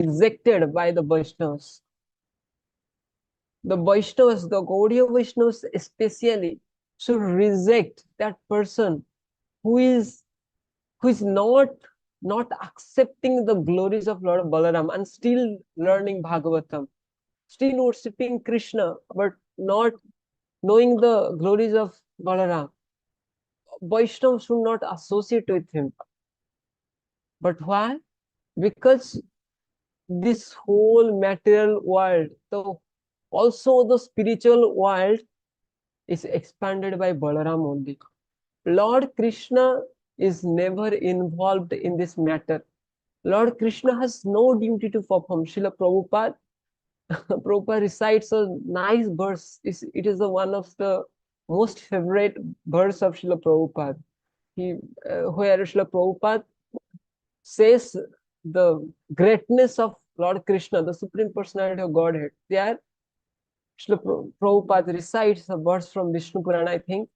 rejected by the Vaishnavas. The Vaishnavas, the Gaudiya Vaishnavas especially, should reject that person who is not accepting the glories of Lord Balaram and still learning Bhagavatam, still worshipping Krishna, but not knowing the glories of Balaram. Vaishnava should not associate with him. But why? Because this whole material world, also the spiritual world, is expanded by Balaram only. Lord Krishna is never involved in this matter. Lord Krishna has no duty to perform. Srila Prabhupada, Prabhupada recites a nice verse. It is one of the most favorite verse of Srila Prabhupada. Where Srila Prabhupada says the greatness of Lord Krishna, the Supreme Personality of Godhead. There, Srila Prabhupada recites a verse from Vishnu Purana, I think.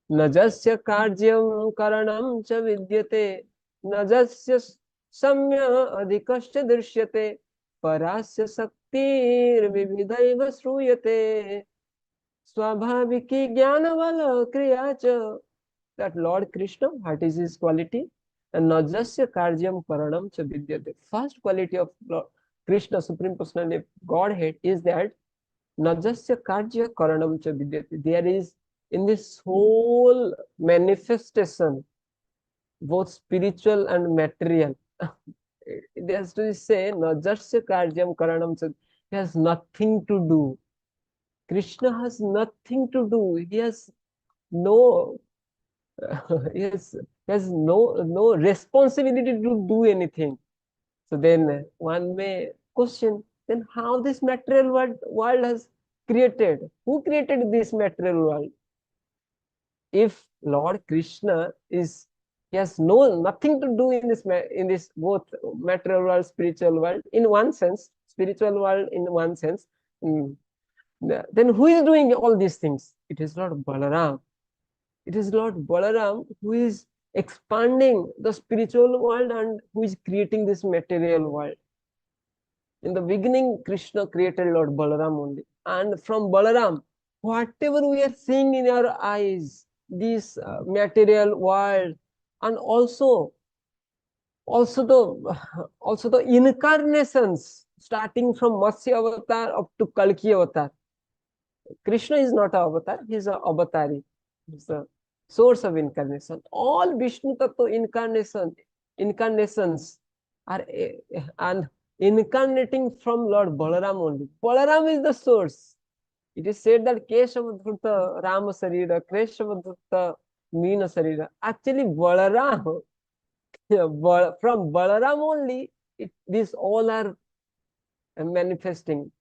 Najasya karyam karanam cha vidyate, najasya samya adhikasya drishyate, parasya saktir vividaiva sruyate, swabhaviki jnanavala kriya cha. That Lord Krishna, what is his quality? And najasya karyam karanam cha vidyate. First quality of Lord Krishna, Supreme Personality of Godhead, is that najasya karya karanam cha vidyate. There is in this whole manifestation, both spiritual and material, it has to say, najasya karyam karanam cha. He has nothing to do. Krishna has nothing to do. He has no he has no responsibility to do anything. So then one may question, then how this material world has created? Who created this material world? If Lord Krishna he has nothing to do in this both material world, spiritual world, in one sense, spiritual world in one sense, then who is doing all these things? It is Lord Balaram. It is Lord Balaram who is expanding the spiritual world and who is creating this material world. In the beginning, Krishna created Lord Balaram only. And from Balaram, whatever we are seeing in our eyes, this material world, and also the incarnations, starting from Matsya Avatar up to Kalki Avatar. Krishna is not an avatar, he is an avatari. He is the source of incarnation. All Vishnu Tattva incarnations are and incarnating from Lord Balaram only. Balaram is the source. It is said that Keshavadhuta Rama Sarira, Keshavadhuta Meena Sarira. Actually, Balaram, from Balaram only, these all are manifesting.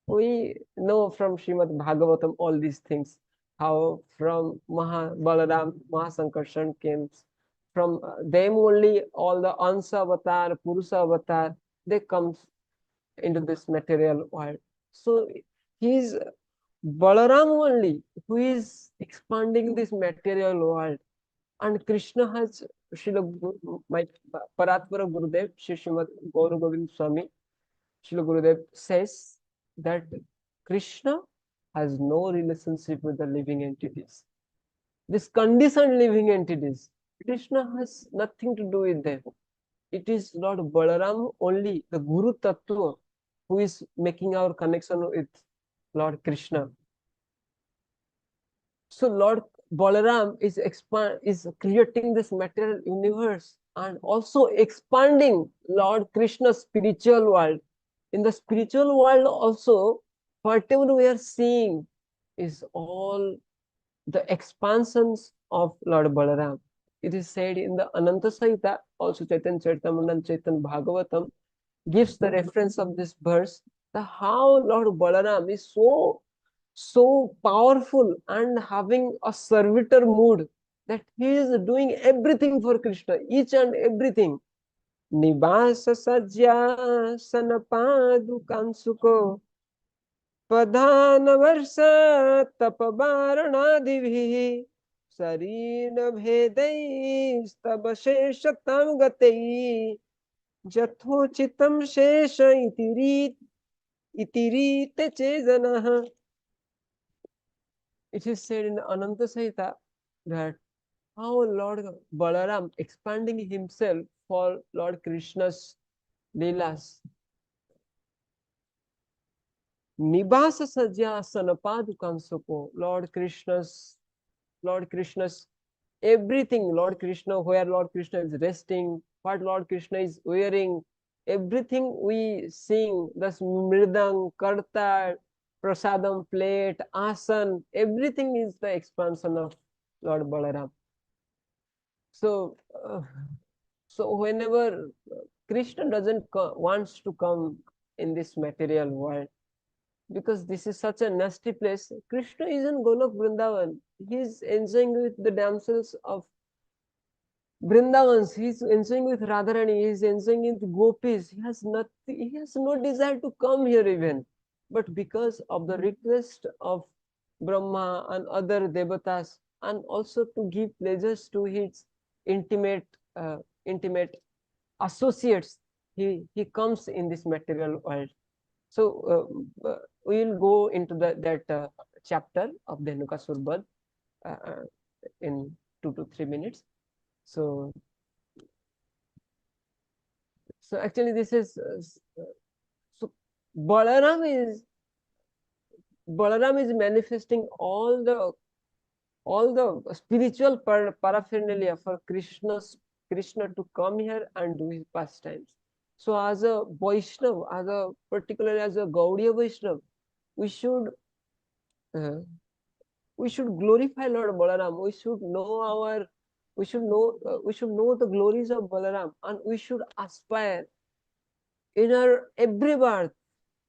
We know from Srimad Bhagavatam all these things, how from Balaram, Mahasankarshan came. From them only all the Ansa avatar, Purusa avatar, they come into this material world. So he's Balaram only who is expanding this material world. And Krishna has my Paratpara Gurudev, Srimad Gaura Govind Swami, Srila Gurudev says that Krishna has no relationship with the living entities. These conditioned living entities, Krishna has nothing to do with them. It is Lord Balaram only, the Guru Tattva, who is making our connection with Lord Krishna. So Lord Balaram is creating this material universe and also expanding Lord Krishna's spiritual world. In the spiritual world also, whatever we are seeing is all the expansions of Lord Balaram. It is said in the Ananta Sahita, also Chaitanya Charitamrita and Chaitanya Bhagavatam gives the reference of this verse, that how Lord Balaram is so powerful and having a servitor mood that he is doing everything for Krishna, each and everything. Nibasa sajya sanapadu kansuko padhana varsha tapabaranadivhi sarina bhedai stabasheshatam gatei Jathochitam shesha itirite chezanaha. It is said in Ananta Sahita that how Lord Balaram expanding himself for Lord Krishna's Leelas. Nibasa Sajya Sanapadukam Suko, Lord Krishna's everything, Lord Krishna, where Lord Krishna is resting, what Lord Krishna is wearing, everything we sing, thus Mridang, Karta, Prasadam plate, Asan, everything is the expansion of Lord Balaram. So, so whenever Krishna doesn't wants to come in this material world, because this is such a nasty place, Krishna isn't Golok Vrindavan. He is enjoying with the damsels of Vrindavans. He is enjoying with Radharani. He is enjoying with gopis. He has nothing. He has no desire to come here even. But because of the request of Brahma and other devatas, and also to give pleasures to his intimate intimate associates, he comes in this material world. So we will go into that chapter of Dhenukasur Badh in 2 to 3 minutes. So, so actually, this is so Balaram is manifesting all the spiritual paraphernalia for Krishna to come here and do his pastimes. So, as a Vaishnav, particularly as a Gaudiya Vaishnav, we should uh, we should glorify Lord Balaram. We should know the glories of Balaram, and we should aspire in our every birth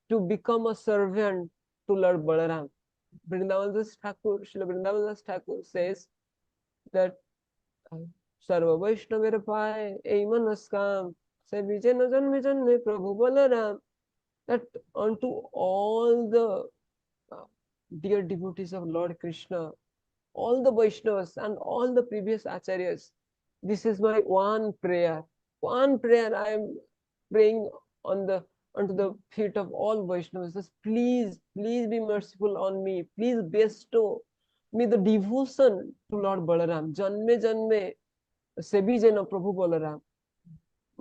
to become a servant to Lord Balaram. Vrindavandas Thakur, Srila Vrindavandas Thakur says that Sarva Vaishnavar Pai Eimanaskam Se Vijay Najan Vijan Prabhu Balaram, that unto all the dear devotees of Lord Krishna, all the Vaishnavas and all the previous Acharyas, this is my one prayer. One prayer I am praying on the onto the feet of all Vaishnavas. Just please be merciful on me. Please bestow me the devotion to Lord Balaram. Janme janme sebi jena Prabhu Balaram.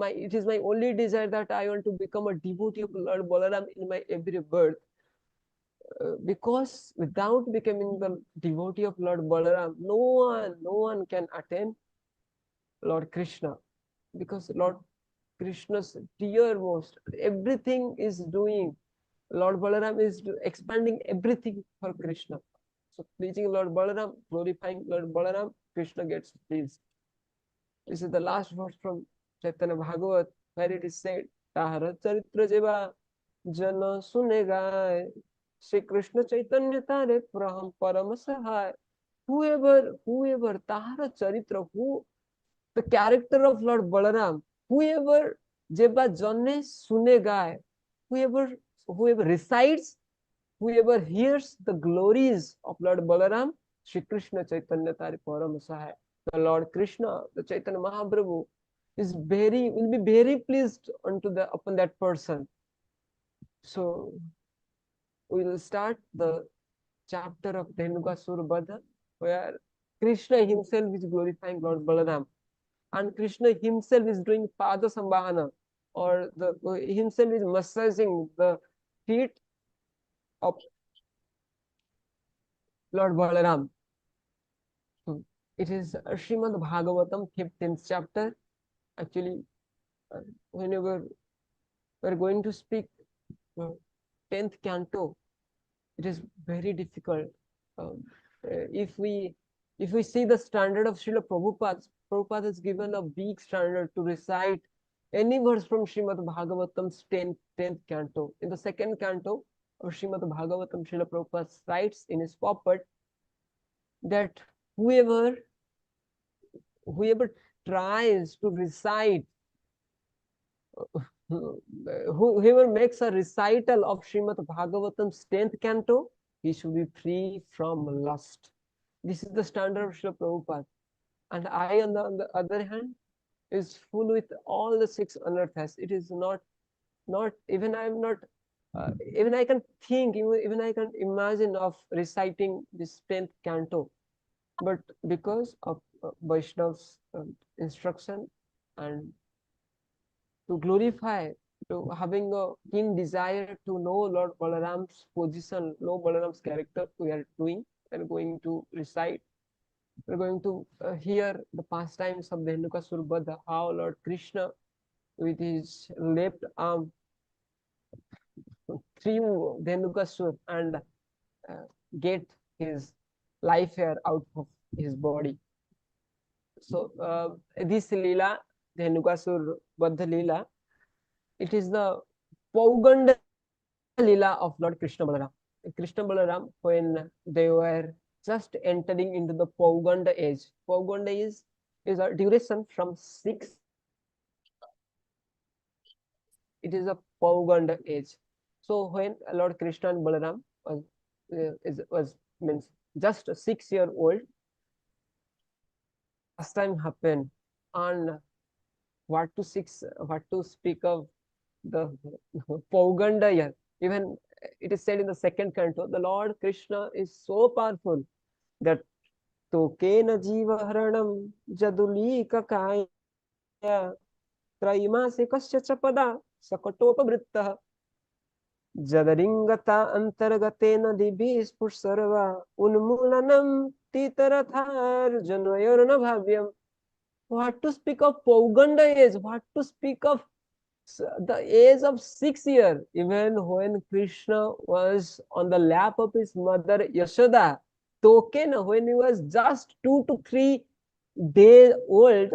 It is my only desire that I want to become a devotee of Lord Balaram in my every birth. Because without becoming the devotee of Lord Balaram, no one can attain Lord Krishna. Because Lord Krishna's dearmost, everything is doing. Lord Balaram is expanding everything for Krishna. So pleasing Lord Balaram, glorifying Lord Balaram, Krishna gets pleased. This is the last verse from Chaitanya Bhagavat, where it is said, Tahara Charitra Jeva Jana Sunegay Sri Krishna Chaitanya Tare Praham Paramasahai. Whoever Tahara Charitra, who the character of Lord Balaram, whoever Jeba Jane Sunegay, whoever recites, whoever hears the glories of Lord Balaram, Sri Krishna Chaitanya Tare Paramasahai. The Lord Krishna, the Chaitanya Mahaprabhu, will be very pleased upon that person. So we will start the chapter of Dhenukasur Badha, where Krishna himself is glorifying Lord Balaram, and Krishna himself is doing Pada Sambhana, or himself is massaging the feet of Lord Balaram. So it is Srimad Bhagavatam, 15th chapter. Actually, whenever we are going to speak 10th canto, it is very difficult. If we see the standard of Srila Prabhupada has given a big standard to recite any verse from Srimad Bhagavatam's 10th canto. In the second canto of Srimad Bhagavatam, Srila Prabhupada writes in his purport that whoever tries to recite, whoever makes a recital of Srimad Bhagavatam's 10th canto, he should be free from lust. This is the standard of Srila Prabhupada. And I, on the other hand, is full with all the six anarthas. It is not even I'm not even I can think, even I can imagine of reciting this 10th canto, but because of Vaishnav's instruction and to glorify, to having a keen desire to know Lord Balaram's position, know Balaram's character, we are doing and going to recite. We're going to hear the pastimes of Dhenukasur Badha, how Lord Krishna with his left arm threw Dhenukasur and get his life air out of his body. So this Leela, Dhenukasur Badha Leela, it is the Pauganda Leela of Lord Krishna Balaram. Krishna Balaram, when they were just entering into the Pauganda age. Pauganda is a duration from 6. It is a Pauganda age. So when Lord Krishna and Balaram was means just 6 year old, last time happened, and what to speak of the Pauganda year. Even it is said in the second canto, the Lord Krishna is so powerful that Tokena Jiva Haranam Jadulika Kaya Traimasikasya Chapada Sakatopavritta Jadaringata Antargatena Dibispursarva Unmulanam Titarathar Janvayorna Bhavyam. What to speak of Pauganda age? What to speak of the age of 6 years? Even when Krishna was on the lap of his mother Yashoda, Token, when he was just 2 to 3 days old,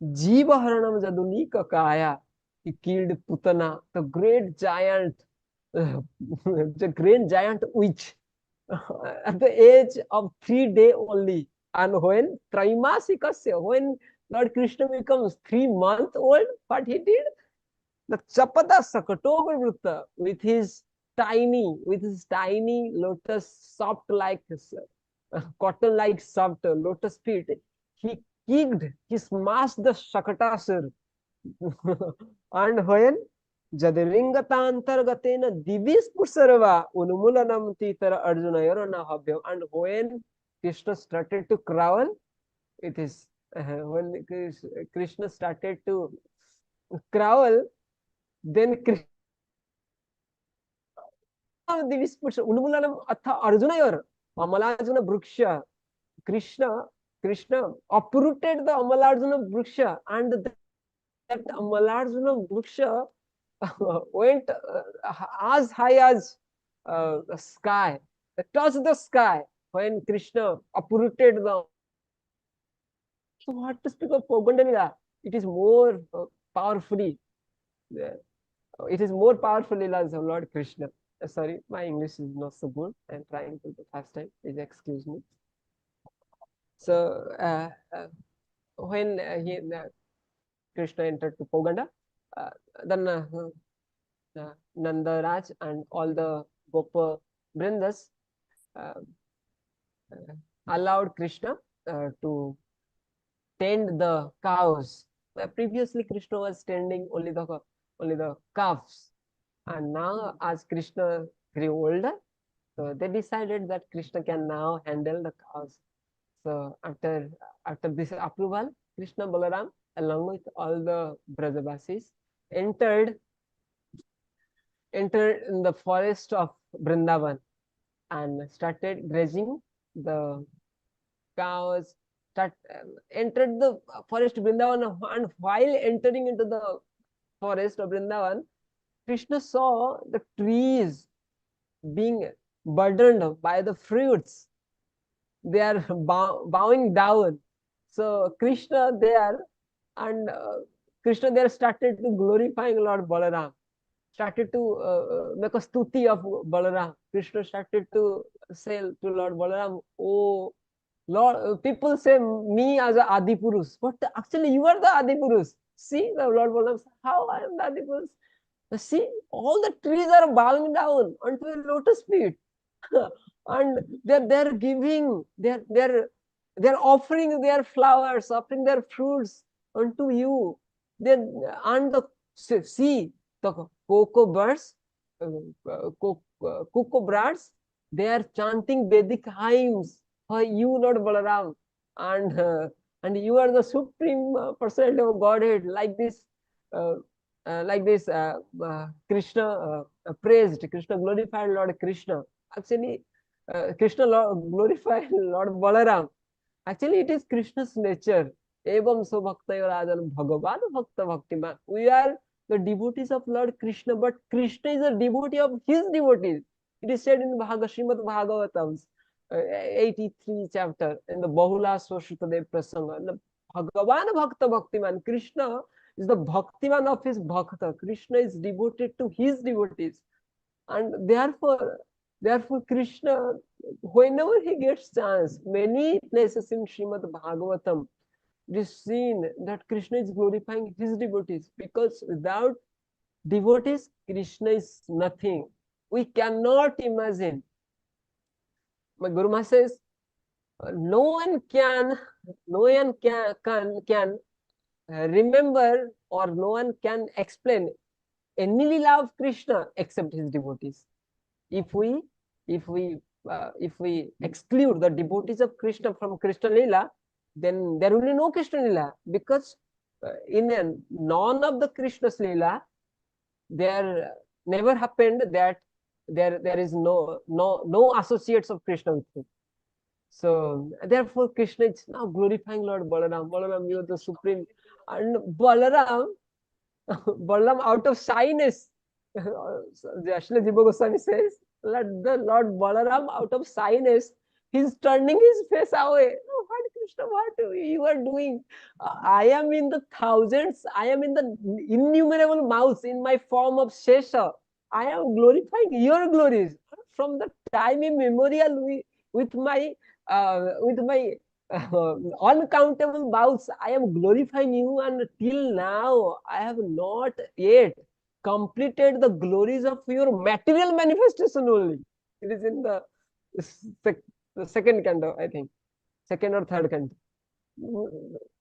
Jiva Haranam Jadulika Kaya, he killed Putana, the great giant, the great giant witch, at the age of 3 days only. And when Traimasikasya, when Lord Krishna becomes 3 months old, what he did? The Chapada Sakatovarvrutta with his tiny lotus, soft like cotton like soft lotus feet, he he smashed the Shakatasur. And when Jadiringatantargatena Divis Pusarva Unumulanam Titara Arjuna Yorona Habhyam, and when Krishna started to crawl, it is when Krishna started to crawl, then Krishna Divis Pusarva Unumulanam Atha Arjuna Yor Amalajuna Bruksha. Krishna uprooted the Amalarjuna Bruksha, and that Amalarjuna Bruksha went as high as the sky, touched the sky when Krishna uprooted the. So what to speak of Pogandalila? It is more powerfully. It is more powerfully as Lord Krishna. Sorry, my English is not so good. I'm trying to the first time. Please excuse me. So when Krishna entered to Poganda, then Nandaraj and all the Gopa Brindas uh, allowed Krishna to tend the cows. Previously, Krishna was tending only the calves, and now as Krishna grew older, so they decided that Krishna can now handle the cows. So after this approval, Krishna Balaram, along with all the Brajavasis, entered in the forest of Vrindavan and started grazing the cows. Entered the forest of Vrindavan, and while entering into the forest of Vrindavan, Krishna saw the trees being burdened by the fruits. They are bowing down. So Krishna there and Krishna there started to glorifying Lord Balaram, started to make a stuti of Balaram. Krishna started to say to Lord Balaram, "Oh Lord, people say me as a Adi Purus, but actually you are the Adi Purus. See, the Lord Balaram said, how I am the Adi Purus? See, all the trees are bowing down onto a lotus feet." And they're giving, they're offering their flowers, offering their fruits unto you. Then and the see the cocoa birds, cocoa birds, they are chanting Vedic hymns for you, Lord Balaram, and and you are the supreme personality of Godhead, like this. Krishna praised, Krishna glorified Lord Krishna. Actually, Krishna glorified Lord Balaram. Actually, it is Krishna's nature. Evam so bhaktayorajan Bhagavan bhakta bhaktiman. We are the devotees of Lord Krishna, but Krishna is a devotee of his devotees. It is said in Srimad Bhagavatam's 83 chapter in the Bahula Swashutadev Prasanga. The Bhagavan bhakta bhaktiman. Krishna is the bhaktiman of his bhakta. Krishna is devoted to his devotees. And therefore Krishna, whenever he gets chance, many places in Srimad Bhagavatam, it is seen that Krishna is glorifying his devotees, because without devotees, Krishna is nothing. We cannot imagine. My Guru Maharaj says, no one can remember, or no one can explain any lila of Krishna except his devotees. If we exclude the devotees of Krishna from Krishna Lila, then there will be no Krishna Lila, because in none of the Krishna's Lila, there never happened that there is no associates of Krishna with him. So therefore Krishna is now glorifying Lord Balaram. Balaram, you are the supreme. And Balaram out of shyness, Ashla Jiva Goswami says, the Lord Balaram out of shyness, he's turning his face away. Oh, what Krishna, what you are doing? I am in the thousands, I am in the innumerable mouths in my form of Shesha. I am glorifying your glories. From the time immemorial, with my uncountable mouths, I am glorifying you, and till now I have not yet completed the glories of your material manifestation only. It is in the second canto, I think, second or third canto.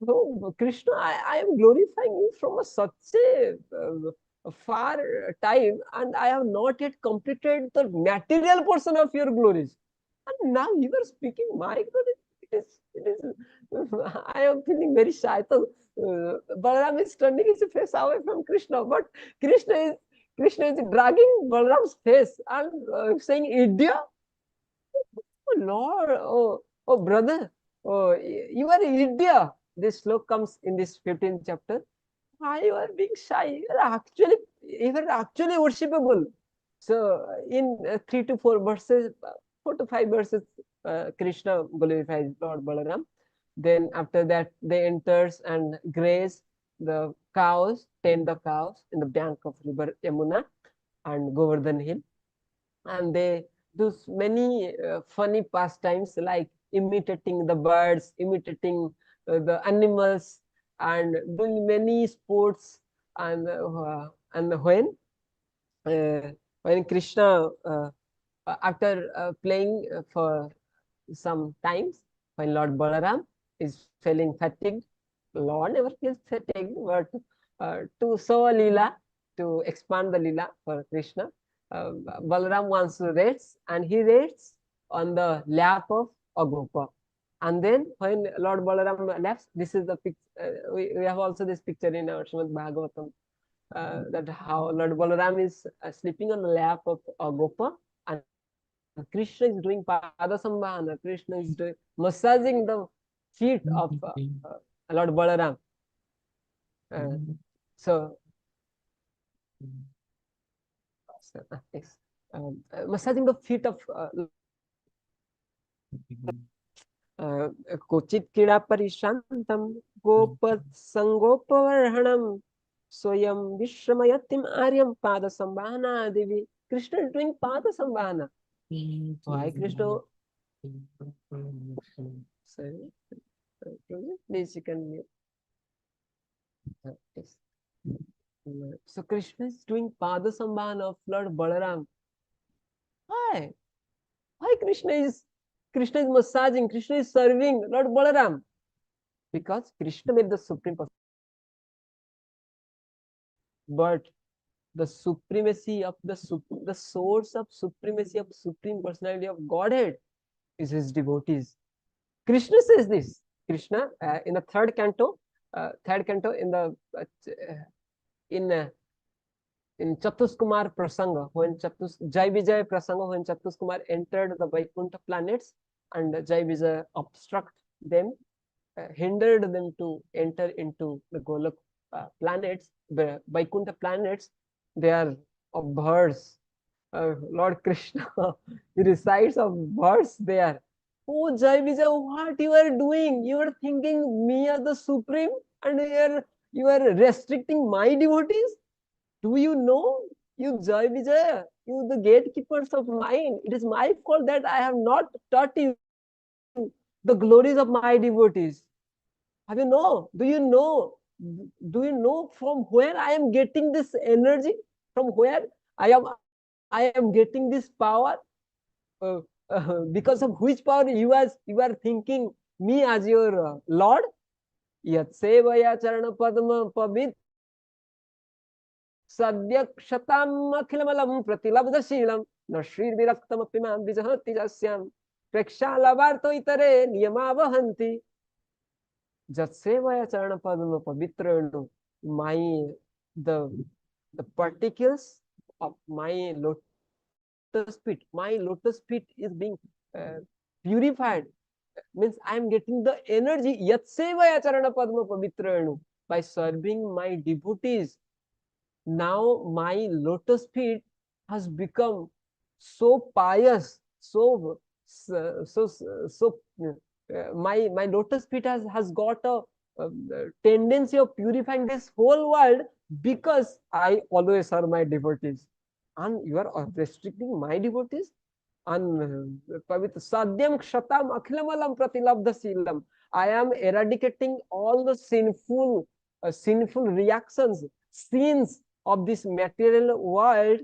So, Krishna, I am glorifying you from such a far time, and I have not yet completed the material portion of your glories. And now you are speaking my glory. It is, I am feeling very shy. So, Balaram is turning his face away from Krishna, but Krishna is dragging Balaram's face and saying, "Idiot, oh Lord, oh brother, oh you are idiot." This sloka comes in this 15th chapter. Why you are being shy? You are actually worshipable. So in 3 to 4 verses, 4 to 5 verses, Krishna glorifies Lord Balaram. Then after that, they enters and graze the cows, tend the cows in the bank of river Yamuna and Govardhan Hill. And they do many funny pastimes, like imitating the birds, imitating the animals, and doing many sports. And when Krishna, after playing for some times, when Lord Balaram is feeling fatigued, Lord never feels fatigued, but to show a lila, to expand the lila for Krishna, Balaram wants to rest, and he rests on the lap of Agopa. And then when Lord Balaram left, this is the picture. We have also this picture in our Srimad Bhagavatam, that how Lord Balaram is sleeping on the lap of Agopa, and Krishna is doing Pada Sambhana. Krishna is doing massaging the feet of Lord Balaram. So massaging the feet of Kochit Kida Parishantam Gopat Sangopavarhanam Soyam Vishwamayatim Aryam Pada Sambhana Devi. Krishna is doing Pada Sambhana. Why Krishna? Sorry, please you can mute. Yes. So Krishna is doing Pada Sambhana of Lord Balaram. Why? Why Krishna is massaging, Krishna is serving Lord Balaram? Because Krishna made the supreme but the supremacy of the source of supremacy of Supreme Personality of Godhead is his devotees. Krishna says this. Krishna in the third canto in in Chatuskumar Prasanga, when Jai Vijay Prasanga, when Chatuskumar entered the Vaikuntha planets and Jai Vijay obstruct them, hindered them to enter into the Golok planets, the Vaikuntha planets. They are of birds. Lord Krishna, he recites of birds there. Oh Jai Vijay, what you are doing? You are thinking me as the supreme, and you are restricting my devotees. Do you know, you Jai Vijay, you the gatekeepers of mine? It is my fault that I have not taught you the glories of my devotees. Have you know? Do you know? Do you know from where I am getting this energy? From where I am getting this power? Uh, because of which power you are thinking me as your Lord? Yat sevaya charana padma pavit सद्यक्षताम् अखिलमलं प्रतिलब्धशीलं न श्रीर्विरक्तमपि मां विजहति यस्यां प्रेक्षालवार्तो इतरे नियमावहन्ति जत्सेवया चरणपद्म पवित्रेणु my the the particles of my lotus feet is being uh, purified, means I am getting the energy yatsevaya charana padma pavitrenu by serving my devotees. Now my lotus feet has become so pious, so my lotus feet has got a tendency of purifying this whole world because I always serve my devotees. And you are restricting my devotees? And Pavitra Sadyam Kshatam Akhilamalam Pratilabdhasilam. I am eradicating all the sinful reactions, sins of this material world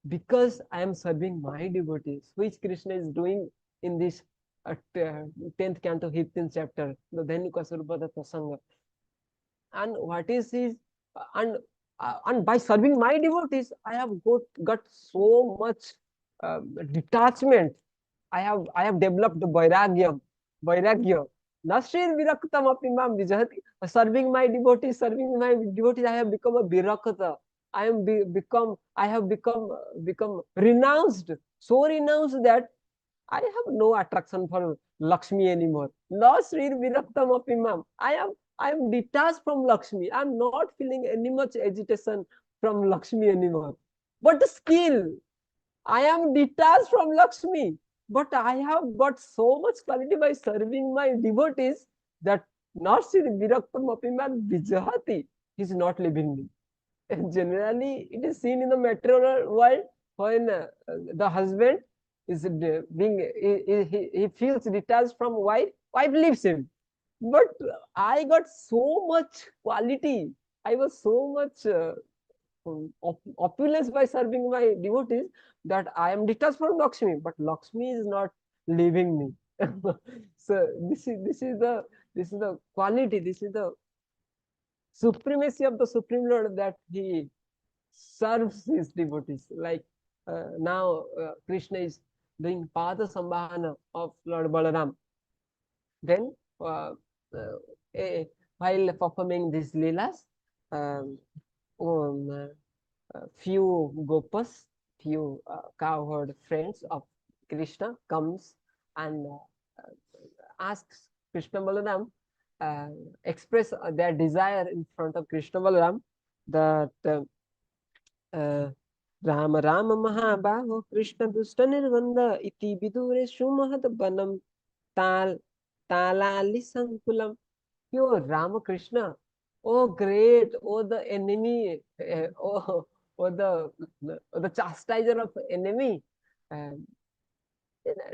because I am serving my devotees, which Krishna is doing in this 10th canto, 15th chapter, the Dhenuka Surpada Prasanga. And what is his, and by serving my devotees, I have got so much detachment. I have developed vairagya. Nashir viraktam apimam vijahati. Serving my devotees, I have become a virakta. I have become renounced, so renounced that I have no attraction for Lakshmi anymore. No Srir Viraktam Apimam. I am detached from Lakshmi. I am not feeling any much agitation from Lakshmi anymore. But skill, I am detached from Lakshmi. But I have got so much quality by serving my devotees that not Sri Viraktam Apimam Vijahati. He is not leaving me. And generally, it is seen in the material world when the husband is he feels detached from wife leaves him. But I got so much quality. I was so much opulence by serving my devotees that I am detached from Lakshmi, but Lakshmi is not leaving me. So this is the quality. This is the supremacy of the Supreme Lord, that he serves his devotees. Like now Krishna is doing Pada Sambhana of Lord Balaram. Then while performing these leelas, um, few gopas, few cowherd friends of Krishna comes and asks Krishna Balaram, uh, express their desire in front of Krishna Balaram that Ram Ram महाबाहो कृष्ण दुष्ट निर्बंध इति विदुरे सुमहद बनम ताल तालालि संकुलम. Yo, Ramakrishna, oh great, oh the enemy, the chastiser of enemy. Uh,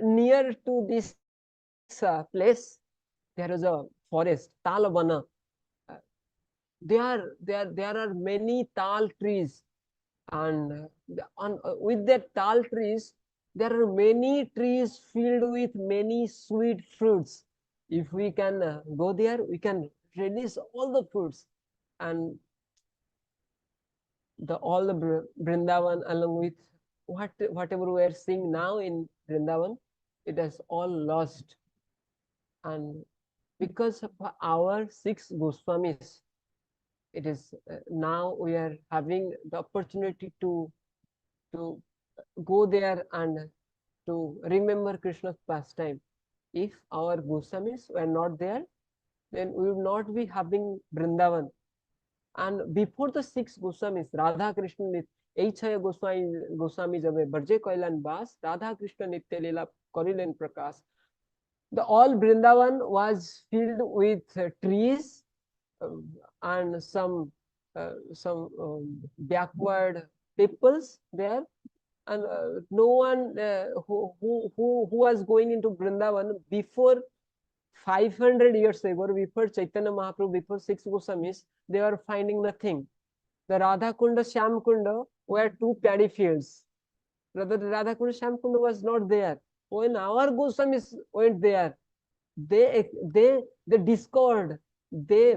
Near to this place, there is a forest, Talabana. Uh, there are many tal trees, and with that tall trees there are many trees filled with many sweet fruits. If we can go there, we can release all the fruits. And all the Vrindavan, along with whatever we are seeing now in Vrindavan, it has all lost. And because of our 6 Goswamis, it is now we are having the opportunity to go there and to remember Krishna's pastime. If our Goswamis were not there, then we would not be having Vrindavan. And before the 6 Goswamis, Radha Krishna, এই 6 গোস্বামী যাবে ব্রজে কইলান বাস, Radha Krishna Nitya Leela করিলেন প্রকাশ. The all Vrindavan was filled with trees and some backward peoples there, and no one who was going into Vrindavan before 500 years ago, before Chaitanya Mahaprabhu, before 6 Goswamis, they were finding nothing. The Radha Kunda, Shyam Kunda were 2 paddy fields. Rather, the Radha Kunda, Shyam Kunda was not there. When our Goswamis went there, they discovered, they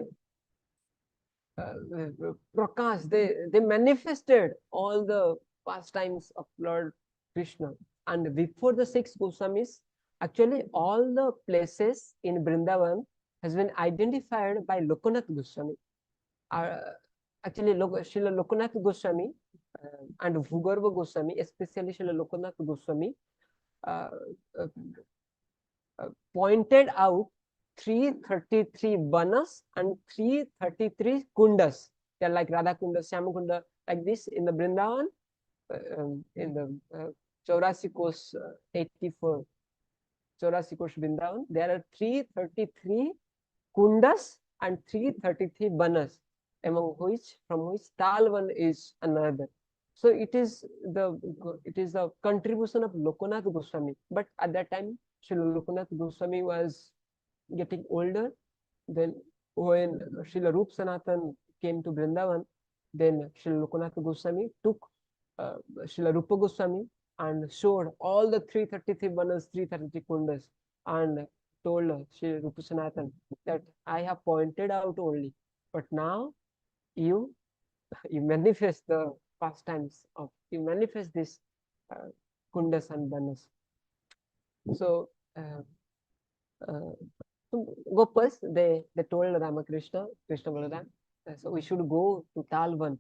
Prakash, they manifested all the pastimes of Lord Krishna. And before the 6 Goswamis, actually all the places in Vrindavan has been identified by Lokanath Goswami. Actually, Srila Lokanath Goswami and Bhugarva Goswami, especially Srila Lokanath Goswami, pointed out 333 banas and 333 kundas. They are like Radha Kunda, Syama Kunda, like this in the Vrindavan, in the Chaurasi Kosh 84, Chaurasi Kosh Vrindavan. There are 333 kundas and 333 banas, among which, from which Talvan is another. So it is the contribution of Lokanath Goswami. But at that time, Srila Lokanath Goswami was getting older. Then when Srila Rup Sanatan came to Vrindavan, then Srila Lokanath Goswami took Srila Rupa Goswami and showed all the 333 banas, 333 kundas, and told Srila Rupa Sanatan that I have pointed out only, but now you manifest the pastimes of, you manifest this kundas and banas. So Gopas, they told Ramakrishna, Krishna Balaram, so we should go to Talvan,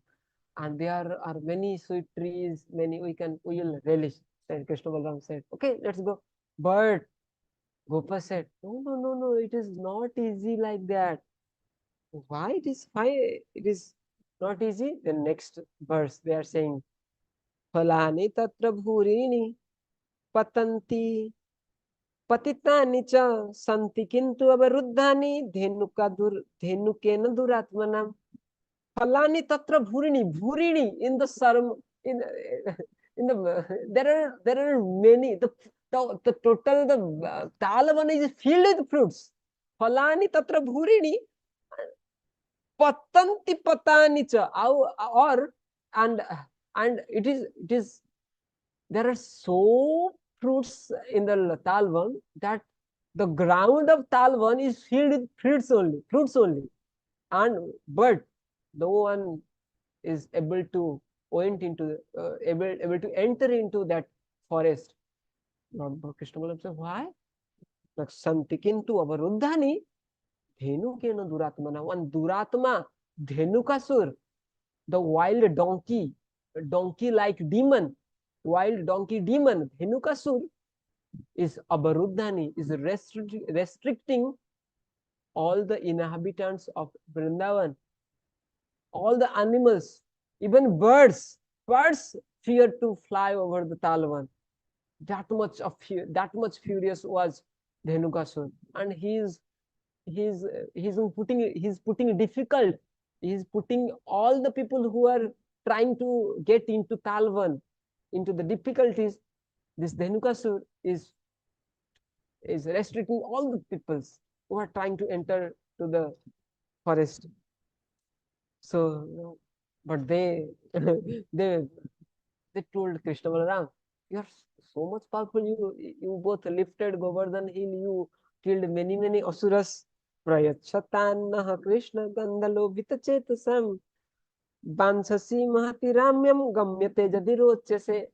and there are many sweet trees, many we will relish. Said Krishna Balaram said, okay, let's go. But Gopa said, no, it is not easy like that. Why it is not easy? The next verse they are saying, Phalani tatra bhurini patanti पतितानि च सन्ति किन्तु अवरुद्धानि धेनुकेन दुरात्मनाम. फलानि तत्र भूरिणी in the sarm in the there are many, the total the Talavan is filled with fruits. Falani tatra bhurini patanti patani cha, or and it is there are so fruits in the Talvan that the ground of Talvan is filled with fruits only, and but no one is able to went into able to enter into that forest. Lord Krishna Balaram said, why? Santikintu avaruddhani dhenukena duratmana. One duratma, dhenukasur, the wild donkey-like demon, wild donkey demon, Dhenukasur, is avaruddhani, is restricting all the inhabitants of Vrindavan, all the animals, even birds fear to fly over the Talvan. That much furious was Dhenukasur, and he's putting difficult. He's putting all the people who are trying to get into Talvan into the difficulties. This Dhenukasur is restricting all the peoples who are trying to enter to the forest. So, but they told Krishna Balaram, you are so much powerful. You both lifted Govardhan hill. You killed many asuras. Prayachatan Krishna Gandalo Vitachetasam Bansasi mahati ramyam gamyate jadi rochese.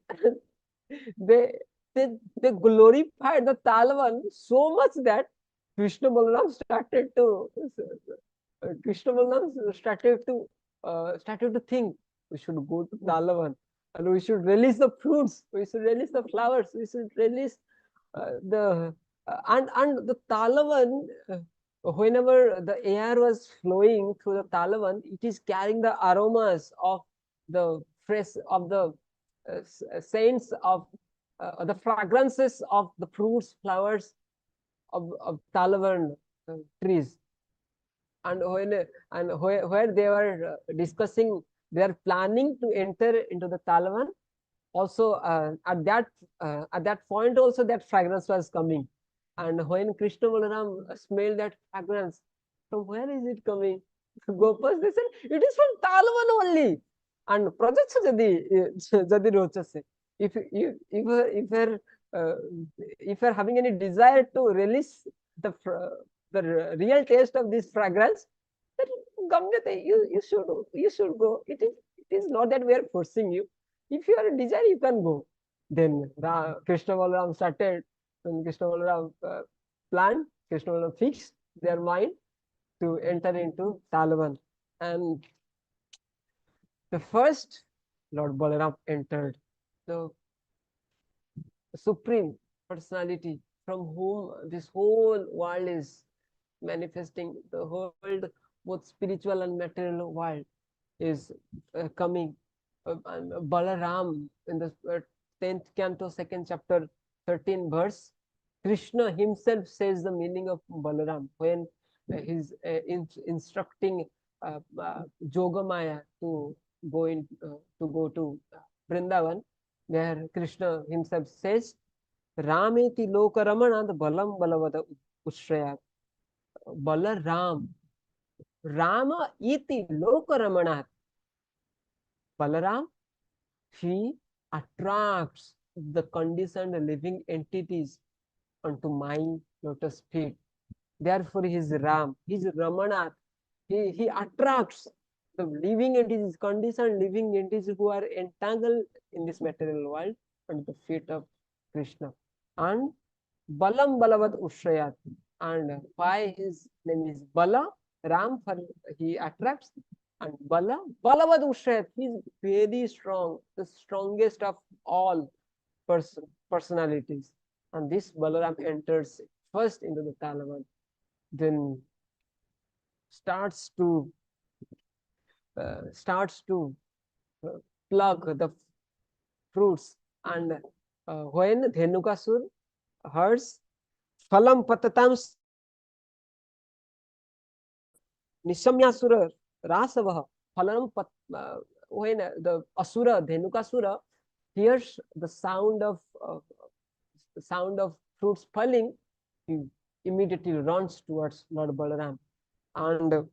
They they glorified the Talavan so much that Krishna Balaram started to think we should go to Talavan and we should release the fruits, we should release the flowers, we should release the and the Talavan. Whenever the air was flowing through the Talavan, it is carrying the aromas of the fresh of the scents of the fragrances of the fruits, flowers of Talavan trees. And where they were discussing, they are planning to enter into the Talavan. Also, at that point, also that fragrance was coming. And when Krishna Balaram smelled that fragrance, from where is it coming? Gopas, they said, it is from Talavan only. And Prajacha Jadi Rochase. If uh, if you're having any desire to release the real taste of this fragrance, then Gamyate, you should go. It is not that we are forcing you. If you are a desire, you can go. Then Krishna Balaram started, when Krishna Balaram planned, Krishna Balaram fixed their mind to enter into Talavan. And the first Lord Balaram entered, the Supreme Personality from whom this whole world is manifesting, the whole, both spiritual and material world is coming. And Balaram in the 10th canto, 2nd chapter, 13 verse, Krishna himself says the meaning of Balaram when he's instructing Jogamaya to go to Vrindavan. There Krishna himself says, Rameti Lokaramanad Balam Balavada Ushraya. Balaram, Rama iti Lokaramanat. Balaram, he attracts the conditioned living entities onto my lotus feet. Therefore, he is Ram, he is Ramanath. He attracts the living entities, conditioned living entities who are entangled in this material world on the feet of Krishna. And Balam Balavat Ushrayat. And why his name is Bala? Ram, for he attracts. And Bala, Balavat Ushrayat. He is very strong, the strongest of all personalities. And this Balaram enters first into the Talavan, then starts to pluck the fruits. And when Dhenukasur hears Phalam Patatam Nishamyasura Rasavaha Phalam when the Asura Dhenukasura hears the sound of fruits falling, he immediately runs towards Lord Balaram. And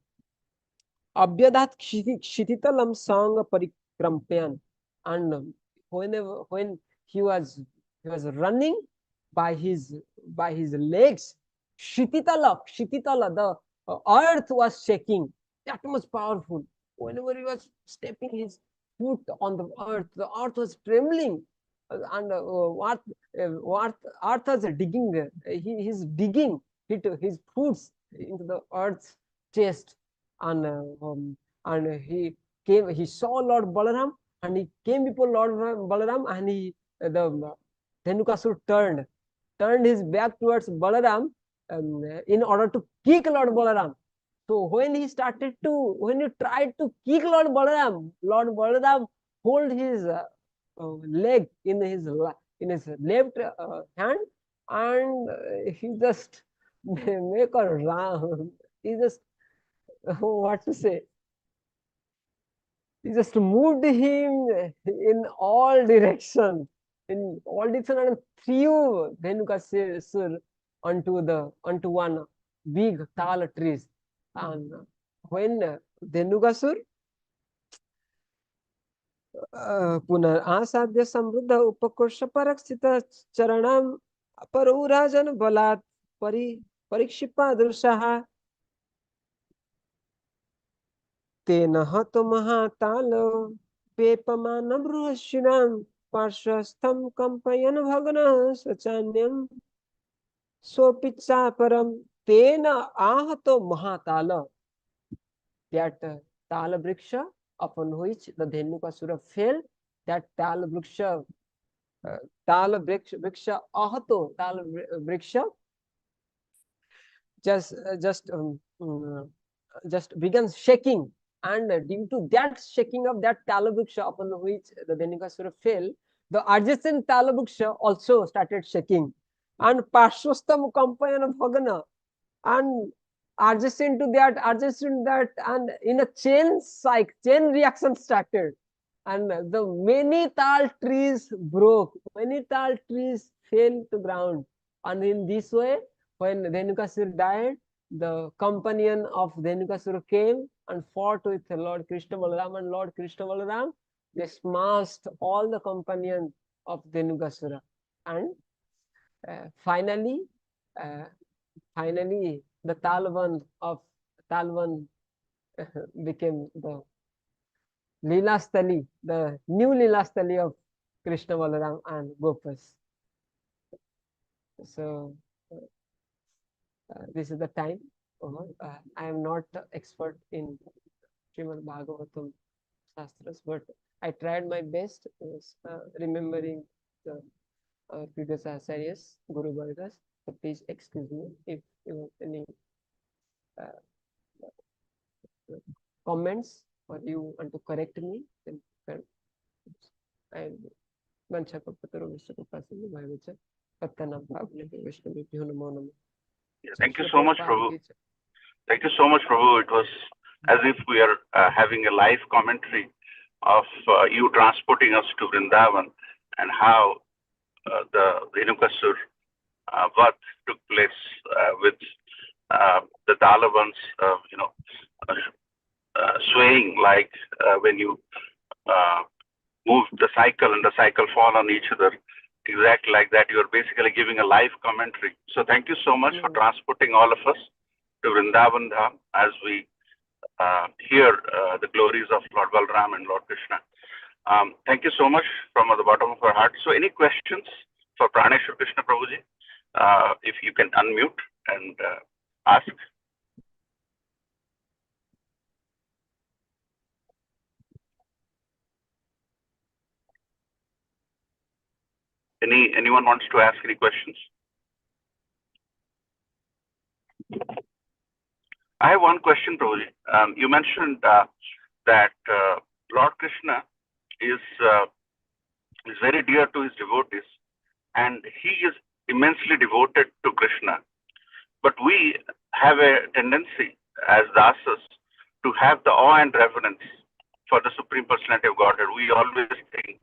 Abhyadat Kshititalam Sanga Parikrampan. And when he was running by his legs, Kshititala, the earth was shaking. That was powerful. Whenever he was stepping his foot on the earth was trembling. And what earth was digging there. He's digging his foots into the earth's chest. And he saw Lord Balaram, and he came before Lord Balaram, and the Dhenukasur turned his back towards Balaram in order to kick Lord Balaram. So when he tried to kick Lord Balaram hold his leg in his left hand, and he just make a round. He just what to say? He just moved him in all directions, and threw Dhenukasur onto one big tall trees. And when Dhenukasur पुनरासाद्य समृद्ध उपकोश परक्षित चरणम परुराजन बलात् परीक्षिपा. Pari, Parikshipa. Drushaha. When Dhenukasur, पुनरासाद्य समृद्ध उपकोश परक्षित चरणम परुराजन बलात् परीक्षिपा. Drushaha. When Dhenukasur, पुनरासाद्य समृद्ध उपकोश परक्षित चरणम परुराजन बलात् परीक्षिपा. Drushaha. Tena hato mahatalo pepamana bruhashinam parshastham kampayan bhagana sachanyam swapitsaparam tena ahato mahatala. That tala vriksha upon which the Dhenukasura fell, that tala vriksha ahato tala vriksha just began shaking, and due to that shaking of that Talabuksha upon which the Dhenukasura fell, the adjacent Talabuksha also started shaking, and Parshvastam Kampayana Bhagana, and adjacent that, and in a chain reaction started, and the many tal trees broke, many tal trees fell to ground, and in this way, when Dhenukasura died, the companion of Dhenukasura came and fought with Lord Krishna Balaram, and Lord Krishna Balaram, they smashed all the companions of Dhenukasura, and uh, finally, uh, finally, the Talvan became the Leela the new Leela of Krishna Balaram and Gopas. So this is the time. I am not expert in Srimad Bhagavatam Shastras, but I tried my best remembering the previous acharyas, Guru Vargas. So please excuse me if you have any comments or you want to correct me. Then I Vanchakapataro Vishakapasini Bhavacha Pattanam Bhavane Vishnavibhyo Namo Namo. Thank you so much, Prabhu. Thank you so much, Prabhu. It was as if we are having a live commentary of you transporting us to Vrindavan and how the Dhenukasur Vat took place with the Dalavans, swaying like when you move the cycle and the cycle fall on each other. Exactly like that. You are basically giving a live commentary. So thank you so much for transporting all of us to Vrindavan Dham as we hear the glories of Lord Balram and Lord Krishna. Thank you so much from the bottom of our heart. So any questions for Praneshwar Krishna Prabhuji? If you can unmute and ask. Anyone wants to ask any questions? I have one question, Prabhuji. You mentioned that Lord Krishna is very dear to his devotees, and he is immensely devoted to Krishna. But we have a tendency as dasas to have the awe and reverence for the Supreme Personality of Godhead. We always think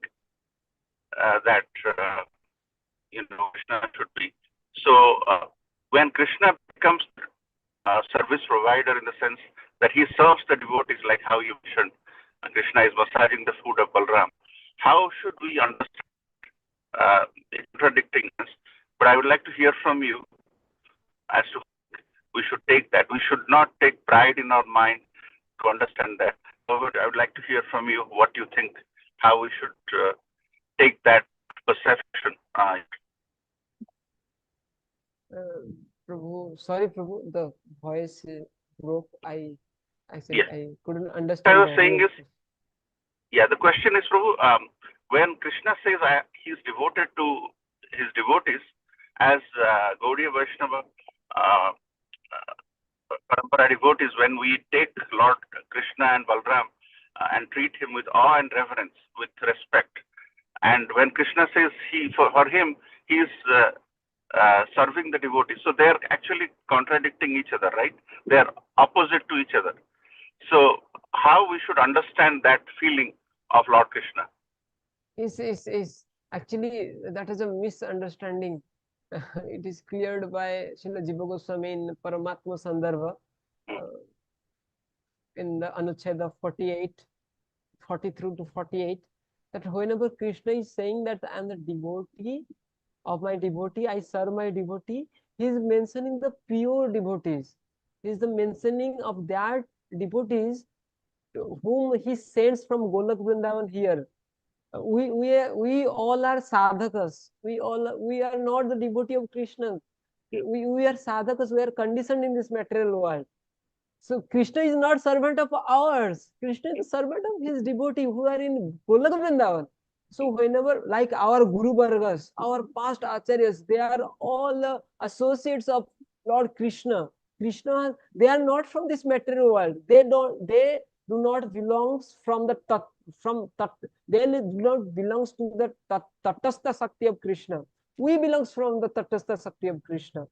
that Krishna should be. So when Krishna becomes service provider in the sense that he serves the devotees, like how you mentioned, Krishna is massaging the foot of Balram. How should we understand contradicting this? But I would like to hear from you as to we should take that. We should not take pride in our mind to understand that. However, I would like to hear from you what you think, how we should take that perception. Prabhu, sorry, Prabhu, the voice broke. I said yes. I couldn't understand. What I was saying is, the question is, Prabhu, when Krishna says he is devoted to his devotees, as Gaudiya Vaishnava Parampara devotees, when we take Lord Krishna and Balram and treat him with awe and reverence, with respect, and when Krishna says for him, he is serving the devotees. So they are actually contradicting each other, right? They are opposite to each other. So how we should understand that feeling of Lord Krishna? Is actually that is a misunderstanding. It is cleared by Srila Jiva Goswami in Paramatma Sandarbha in the Anucheda 48, 43 to 48, that whenever Krishna is saying that I am the devotee of my devotee, I serve my devotee, he is mentioning the pure devotees. He is the mentioning of that devotees whom he sends from Golak Vrindavan here. We all are sadhakas. We are not the devotee of Krishna. We are sadhakas. We are conditioned in this material world. So Krishna is not servant of ours. Krishna is the servant of his devotee who are in Golak Vrindavan. So whenever, like our Guru Vargas, our past acharyas, they are all associates of Lord Krishna. Krishna, they are not from this material world. They do not belongs from the they do not belongs to the Tatastha Sakti of Krishna. We belongs from the Tatastha Sakti of Krishna.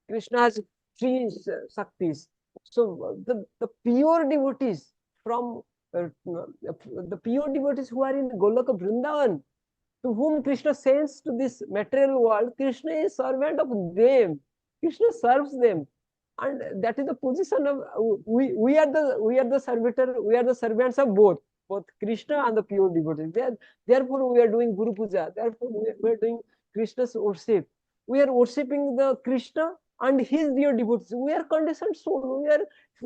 Krishna has three Saktis. So the pure devotees from the pure devotees who are in Goloka Vrindavan, to whom Krishna sends to this material world, Krishna is servant of them. Krishna serves them, and that is the position of we are the servitor, we are the servants of both Krishna and the pure devotees. Therefore, we are doing Guru Puja. Therefore, we are doing Krishna's worship. We are worshipping the Krishna and his dear devotees. We are conditioned soul. We are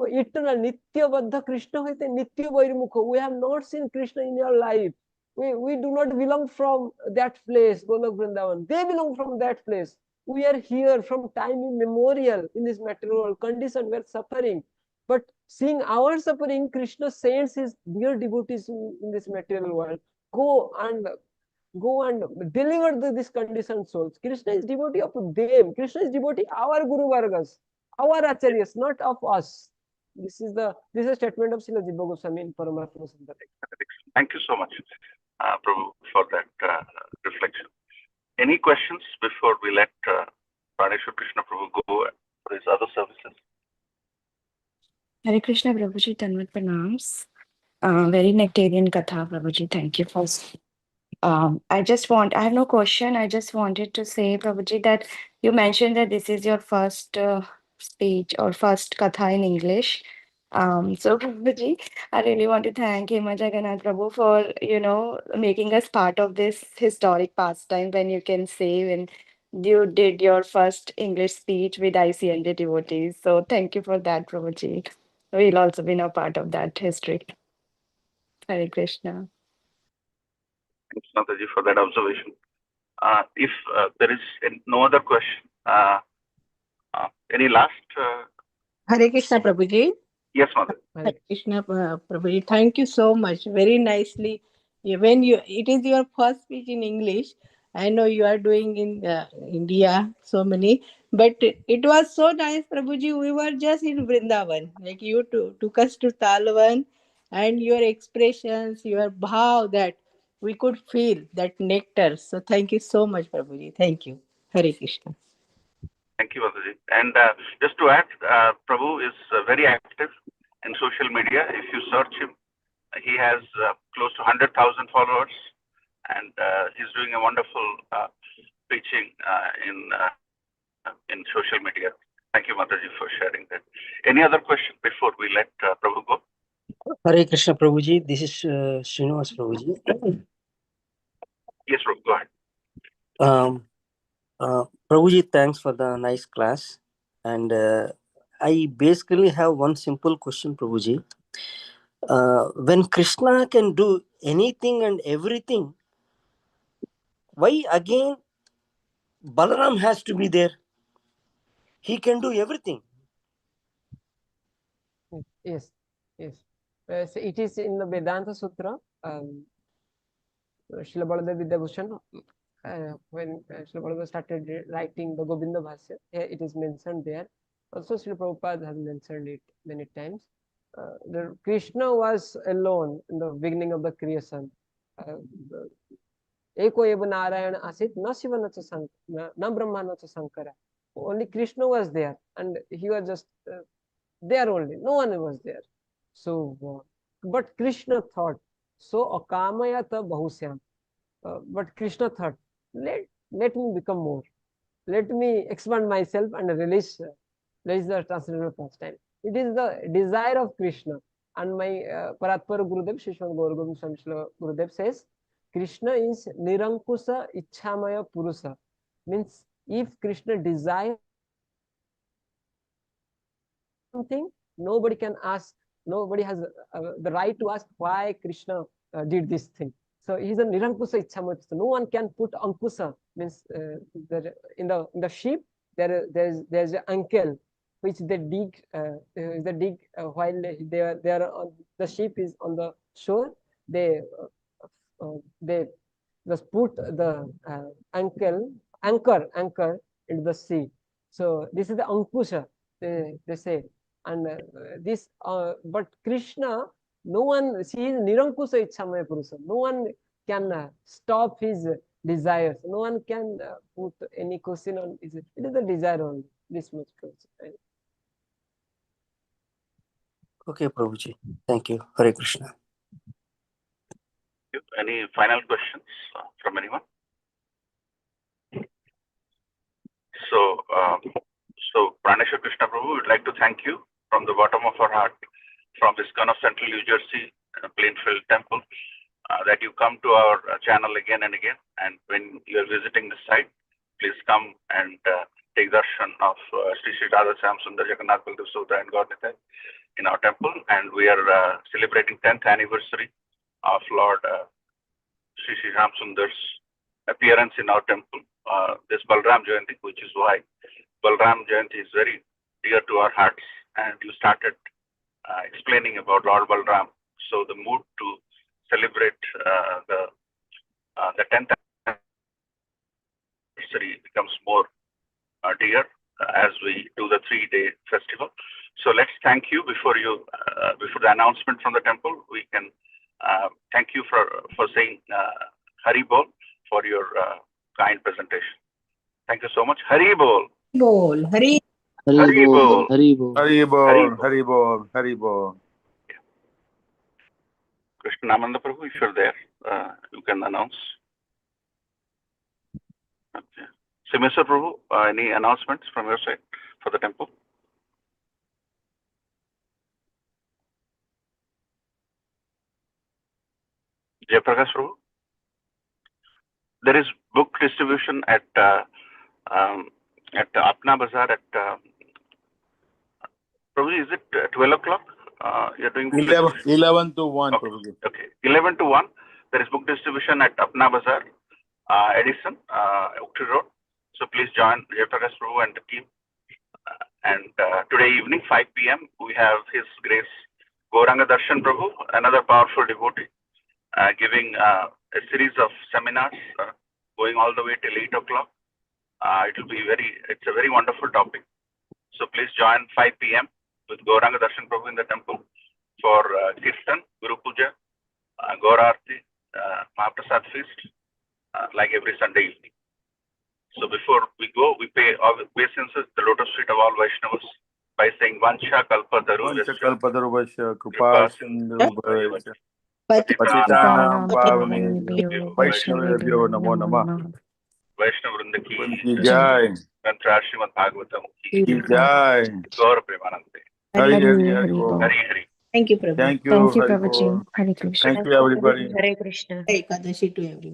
eternal, Nitya Baddha Krishna hoite Nitya Vairmukha. We have not seen Krishna in your life. We do not belong from that place, Golok Vrindavan. They belong from that place. We are here from time immemorial in this material condition. We are suffering. But seeing our suffering, Krishna sends his dear devotees in this material world. Go and deliver this conditioned souls. Krishna is devotee of them. Krishna is devotee our Guru Vargas, our acharyas, not of us. This is a statement of Srila Jiva Goswami in Paramatma Sundara. Thank you so much, Prabhu, for that reflection. Any questions before we let Praneshwar Krishna Prabhu go for his other services? Hare Krishna Prabhuji, Tanvat Pranams. Very nectarian Katha, Prabhuji. Thank you for. I have no question. I just wanted to say, Prabhuji, that you mentioned that this is your first speech or first Katha in English. So, Prabhuji, I really want to thank Hema Jagannath Prabhu for, making us part of this historic pastime when you can say when you did your first English speech with ICND devotees. So, thank you for that, Prabhuji. We'll also be now part of that history. Hare Krishna. Thanks, Mataji, for that observation. If there is no other question, any last? Hare Krishna Prabhuji. Yes, Mataji. Hare Krishna Prabhuji. Thank you so much. Very nicely. When it is your first speech in English. I know you are doing in India so many, but it was so nice, Prabhuji. We were just in Vrindavan, like you took us to Talvan, and your expressions, your bhav, that we could feel that nectar. So thank you so much, Prabhuji. Thank you. Hare Krishna. Thank you, Mataji. And just to add, Prabhu is very active in social media. If you search him, he has close to 100,000 followers, and he's doing a wonderful preaching in social media. Thank you, Mataji, for sharing that. Any other question before we let Prabhu go? Hare Krishna Prabhuji, this is Srinivas Prabhuji. Yes, Prabhu, go ahead. Prabhuji, thanks for the nice class. And I basically have one simple question, Prabhuji. When Krishna can do anything and everything, why again Balaram has to be there? He can do everything. Yes. So it is in the Vedanta Sutra. Srila Baladev Vidyabhushan, when Srila Baladev started writing the Govinda Bhasya, it is mentioned there. Also, Srila Prabhupada has mentioned it many times. The Krishna was alone in the beginning of the creation. Eko eva Narayana asit, na Shiva na Brahma na Sankara. Only Krishna was there, and he was just there only. No one was there. So, but Krishna thought, so akamayata bahusyam. But Krishna thought, let me become more. Let me expand myself and release the transcendental pastime. It is the desire of Krishna. And my Paratpara Gurudev, Shishwan Gauragovind Swami Gurudev says, Krishna is Nirankusa Ichhamaya Purusa. Means if Krishna desires something, nobody can ask Nobody has the right to ask why Krishna did this thing. So he's a Nirankusa Ichamurti. No one can put Ankusa, means in the sheep there's an ankel which they dig while they are on, the sheep is on the shore. They just put the anchor into the sea. So this is the Ankusha, they say. And this but Krishna, no one, she is Nirankusa Ichamaya Purusa. No one can stop his desires. No one can put any question on it. It is the desire only. This much. Okay, Prabhuji. Thank you. Hare Krishna. Any final questions from anyone? So Praneshwar Krishna Prabhu, we'd like to thank you from the bottom of our heart, from ISKCON of Central New Jersey, Plainfield Temple, that you come to our channel again and again. And when you are visiting the site, please come and take darshan of Sri Sri Radha Syam Sundar Jagannath Baldev Subhadra and Gaur Nitai in our temple. And we are celebrating 10th anniversary of Lord Sri Sri Ram Sundar's appearance in our temple. This Balram Jayanti, which is why Balram Jayanti is very dear to our hearts. And you started explaining about Lord Balram. So the mood to celebrate the 10th anniversary becomes more dear as we do the 3-day festival. So let's thank you before the announcement from the temple. We can thank you for saying Hari Bol for your kind presentation. Thank you so much. Hari Bol. Bol, Hari. Hari Bol. Hari Bol. Hari Bol. Hari Bol. Hari Bol. Krishna Amanda Prabhu, if you're there, you can announce. Okay. Simeswar Prabhu, any announcements from your side for the temple? Jayaprakash Prabhu? There is book distribution at Apna Bazaar at Prabhu, is it 12 o'clock? You're doing book 11 to 1, okay. Prabhuji. Okay, 11 to 1. There is book distribution at Apna Bazaar, Edison, Oaktree Road. So please join Jayaprakash Prabhu and the team. And today evening, 5 p.m., we have His Grace Gauranga Darshan Prabhu, another powerful devotee, giving a series of seminars going all the way till 8 o'clock. It's a very wonderful topic. So please join 5 p.m. with Gauranga Darshan Prabhu in the temple for Kirtan, Guru Puja, Gaur Aarti, Mahaprasad Feast, like every Sunday evening. So before we go, we pay obeisances the lotus feet of all Vaishnavas by saying Vancha Kalpataru Kalpadaru Kripa Sindhu Bhavesya Patitanam Patitanam Pavane Vaishnavabhyo Namo Namah. Vaishnav Vrinda ki Jai. Tantra Srimad Bhagavatam ki Jai. Gaur Premanande. Hari Hari Hari Bol. Hari Hari. Thank you, Prabhu. Thank you. Thank you, Hari Prabhuji. Bol. Hare Krishna. Thank you, everybody. Hare Krishna. Ekadashi to everyone.